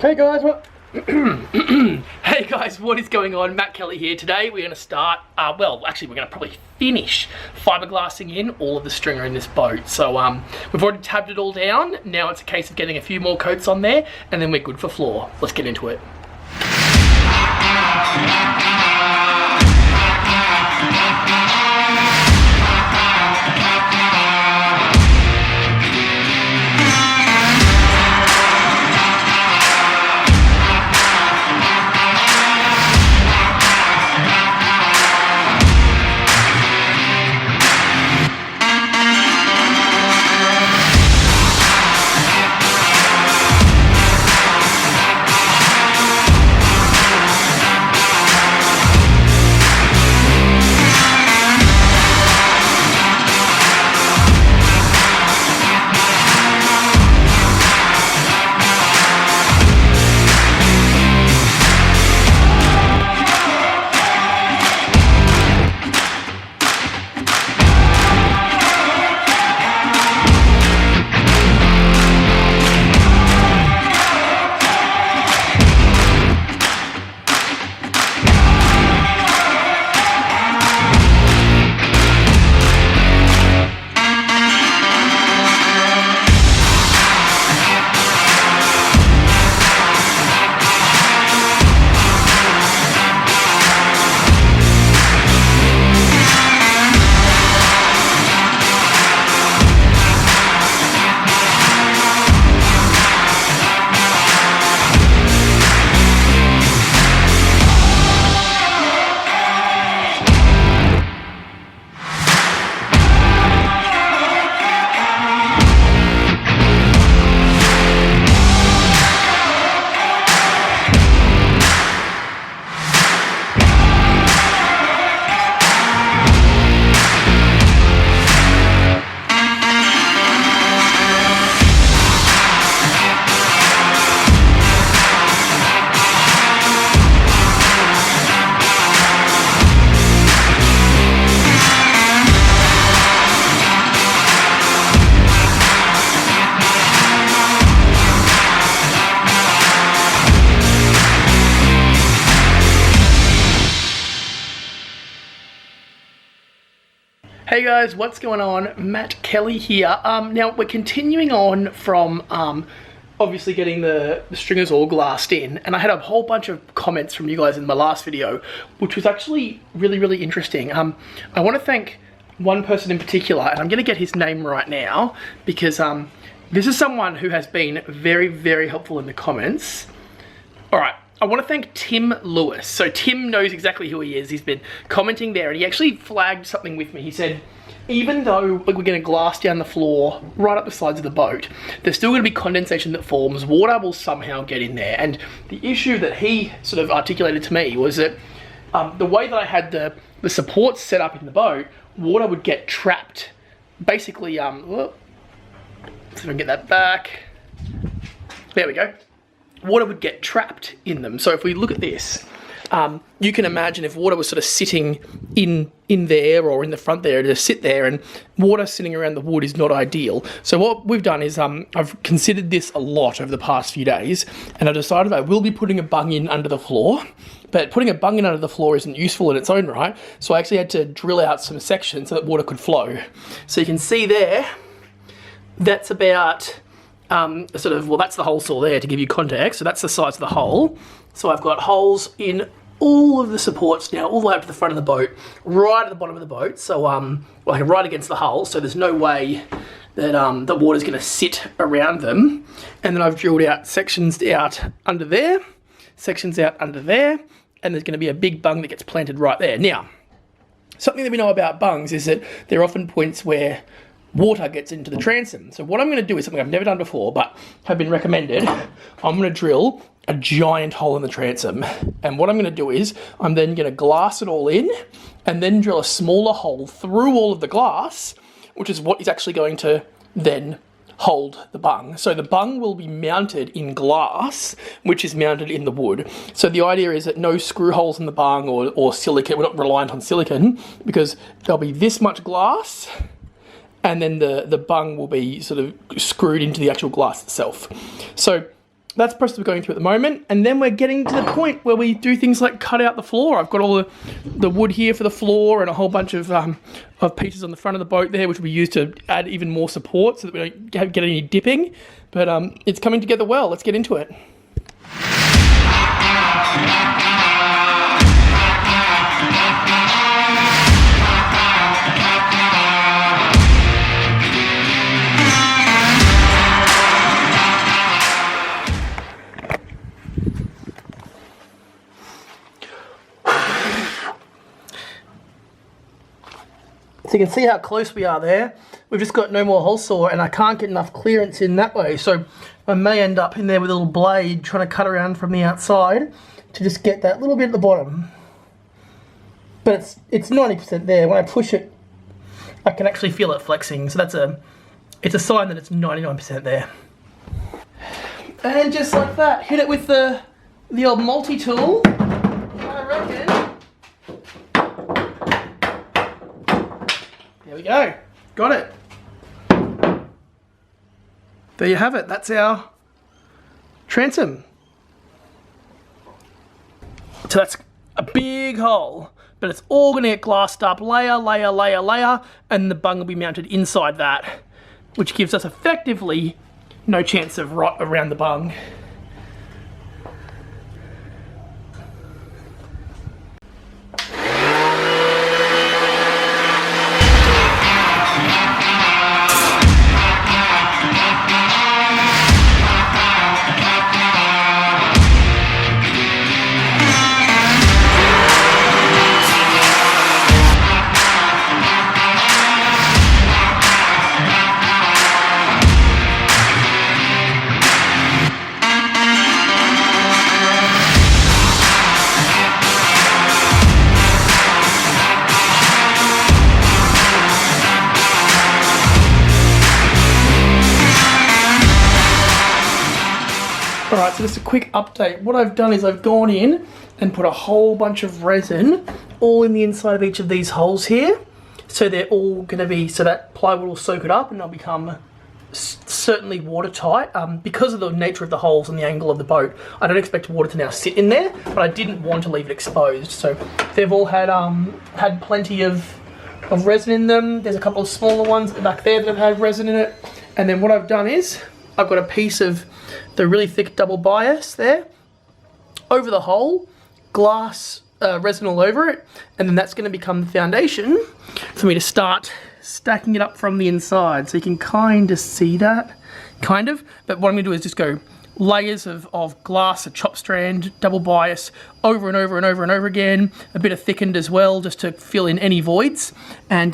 Hey guys, what? Hey guys, what is going on? Matt Kelly here. Today we're going to start, well, actually we're going to probably finish fiberglassing in all of the stringer in this boat. So we've already tabbed it all down. Now it's a case of getting a few more coats on there and then we're good for floor. Let's get into it. Hey guys, what's going on? Matt Kelly here. Now we're continuing on from obviously getting the stringers all glassed in, and I had a whole bunch of comments from you guys in my last video, which was actually really interesting. I want to thank one person in particular, and I'm going to get his name right now because this is someone who has been very helpful in the comments. Alright, I want to thank Tim Lewis. So Tim knows exactly who he is. He's been commenting there and he actually flagged something with me. He said, even though we're going to glass down the floor right up the sides of the boat, there's still going to be condensation that forms. Water will somehow get in there. And the issue that he sort of articulated to me was that the way that I had the supports set up in the boat, water would get trapped. Basically, let's see if I can get that back. There we go. Water would get trapped in them. So if we look at this, you can imagine if water was sort of sitting in there or in the front there, to sit there, and water sitting around the wood is not ideal. So what we've done is I've considered this a lot over the past few days, and I decided I will be putting a bung in under the floor, but putting a bung in under the floor isn't useful in its own right, so I actually had to drill out some sections so that water could flow. So you can see there, that's about well, that's the hole saw there to give you context. So that's the size of the hole. So I've got holes in all of the supports now, all the way up to the front of the boat, right at the bottom of the boat. So like right against the hull. So there's no way that the water's going to sit around them. And then I've drilled out sections out under there, sections out under there, and there's going to be a big bung that gets planted right there. Now, something that we know about bungs is that there are often points where water gets into the transom. So what I'm going to do is something I've never done before, but have been recommended. I'm going to drill a giant hole in the transom. And what I'm going to do is I'm then going to glass it all in and then drill a smaller hole through all of the glass, which is what is actually going to then hold the bung. So the bung will be mounted in glass, which is mounted in the wood. So the idea is that no screw holes in the bung or silicone. We're not reliant on silicone because there'll be this much glass and then the bung will be sort of screwed into the actual glass itself. So that's the process we're going through at the moment, and then we're getting to the point where we do things like cut out the floor. I've got all the wood here for the floor and a whole bunch of pieces on the front of the boat there, which will be used to add even more support so that we don't get any dipping. But it's coming together well. Let's get into it. So you can see how close we are there. We've just got no more hole saw and I can't get enough clearance in that way. So I may end up in there with a little blade trying to cut around from the outside to just get that little bit at the bottom. But it's 90% there. When I push it, I can actually feel it flexing. So it's a sign that it's 99% there. And just like that, hit it with the old multi-tool. I reckon. There we go. Got it. There you have it. That's our transom. So that's a big hole, but it's all going to get glassed up layer, layer, layer, layer, and the bung will be mounted inside that, which gives us effectively no chance of rot around the bung. Alright, so just a quick update. What I've done is I've gone in and put a whole bunch of resin all in the inside of each of these holes here. So they're all going to be, so that plywood will soak it up and they'll become certainly watertight. Because of the nature of the holes and the angle of the boat, I don't expect water to now sit in there, but I didn't want to leave it exposed. So they've all had plenty of resin in them. There's a couple of smaller ones back there that have had resin in it. And then what I've done is I've got a piece of the really thick double bias there over the hole, glass resin all over it, and then that's going to become the foundation for me to start stacking it up from the inside. So you can kind of see that, but what I'm going to do is just go layers of glass, a chop strand, double bias, over and over and over and over again, a bit of thickened as well, just to fill in any voids, and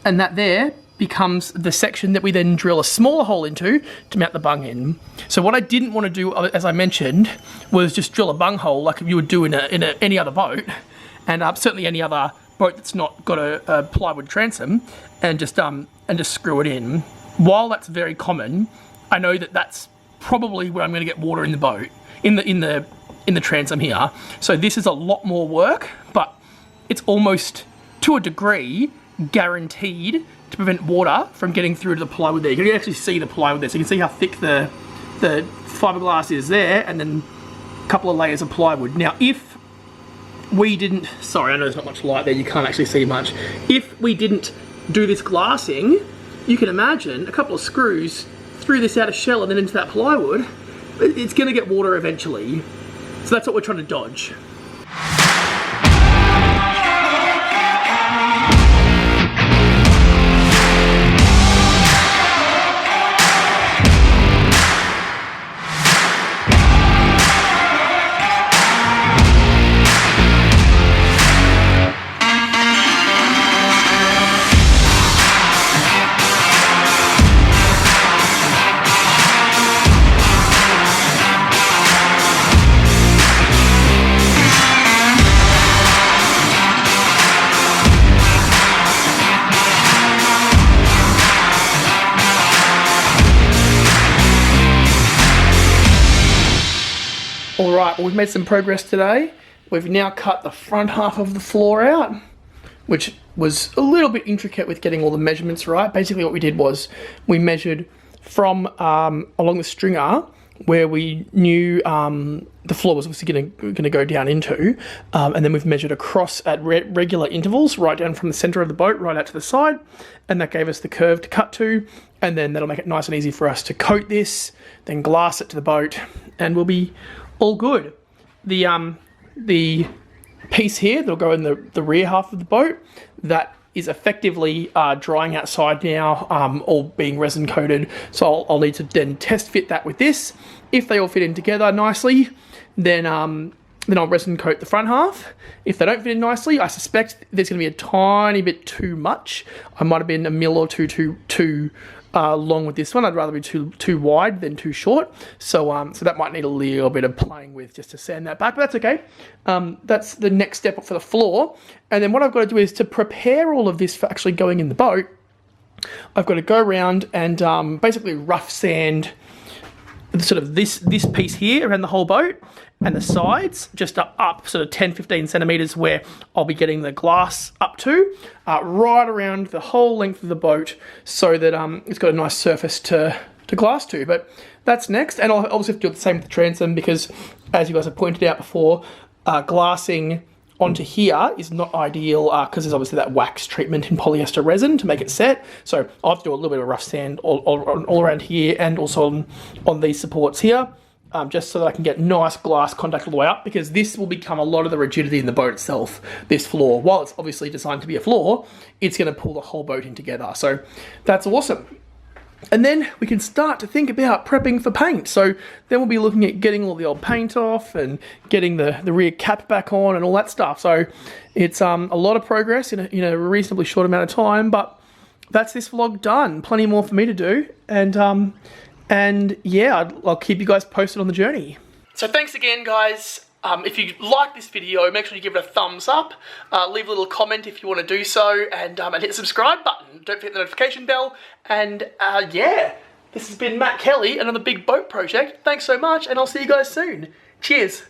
that there becomes the section that we then drill a smaller hole into to mount the bung in. So what I didn't want to do, as I mentioned, was just drill a bung hole like you would do in any other boat, and certainly any other boat that's not got a plywood transom, and just screw it in. While that's very common, I know that that's probably where I'm going to get water in the boat, in the transom here. So this is a lot more work, but it's almost to a degree guaranteed to prevent water from getting through to the plywood there. You can actually see the plywood there, so you can see how thick the fiberglass is there, and then a couple of layers of plywood. Now, if we didn't, sorry, I know there's not much light there, you can't actually see much. If we didn't do this glassing, you can imagine a couple of screws through this outer shell and then into that plywood, it's going to get water eventually. So that's what we're trying to dodge. Alright, well, we've made some progress today. We've now cut the front half of the floor out, which was a little bit intricate with getting all the measurements right. Basically what we did was we measured from along the stringer where we knew the floor was obviously going to go down into, and then we've measured across at regular intervals, right down from the center of the boat right out to the side, and that gave us the curve to cut to, and then that'll make it nice and easy for us to coat this, then glass it to the boat, and we'll be all good. The piece here that'll go in the rear half of the boat, that is effectively drying outside now, all being resin coated. So I'll need to then test fit that with this. If they all fit in together nicely, then I'll resin coat the front half. If they don't fit in nicely, I suspect there's going to be a tiny bit too much. I might have been a mil or two too long with this one. I'd rather be too wide than too short. So that might need a little bit of playing with just to sand that back, but that's okay. That's the next step for the floor. And then what I've got to do is to prepare all of this for actually going in the boat. I've got to go around and basically rough sand sort of this piece here around the whole boat, and the sides just up sort of 10-15 centimeters where I'll be getting the glass up to, right around the whole length of the boat, so that it's got a nice surface to glass to. But that's next, and I'll obviously have to do the same with the transom, because as you guys have pointed out before, glassing onto here is not ideal because there's obviously that wax treatment in polyester resin to make it set. So I'll have to do a little bit of rough sand all around here, and also on these supports here, just so that I can get nice glass contact all the way up, because this will become a lot of the rigidity in the boat itself, this floor. While it's obviously designed to be a floor, it's going to pull the whole boat in together. So that's awesome. And then we can start to think about prepping for paint. So then we'll be looking at getting all the old paint off and getting the rear cap back on and all that stuff. So it's a lot of progress in a reasonably short amount of time, but that's this vlog done. Plenty more for me to do. And yeah, I'll keep you guys posted on the journey. So thanks again, guys. If you like this video, make sure you give it a thumbs up, leave a little comment if you want to do so, and hit the subscribe button. Don't forget the notification bell, and yeah, this has been Matt Kelly, another big boat project. Thanks so much, and I'll see you guys soon. Cheers.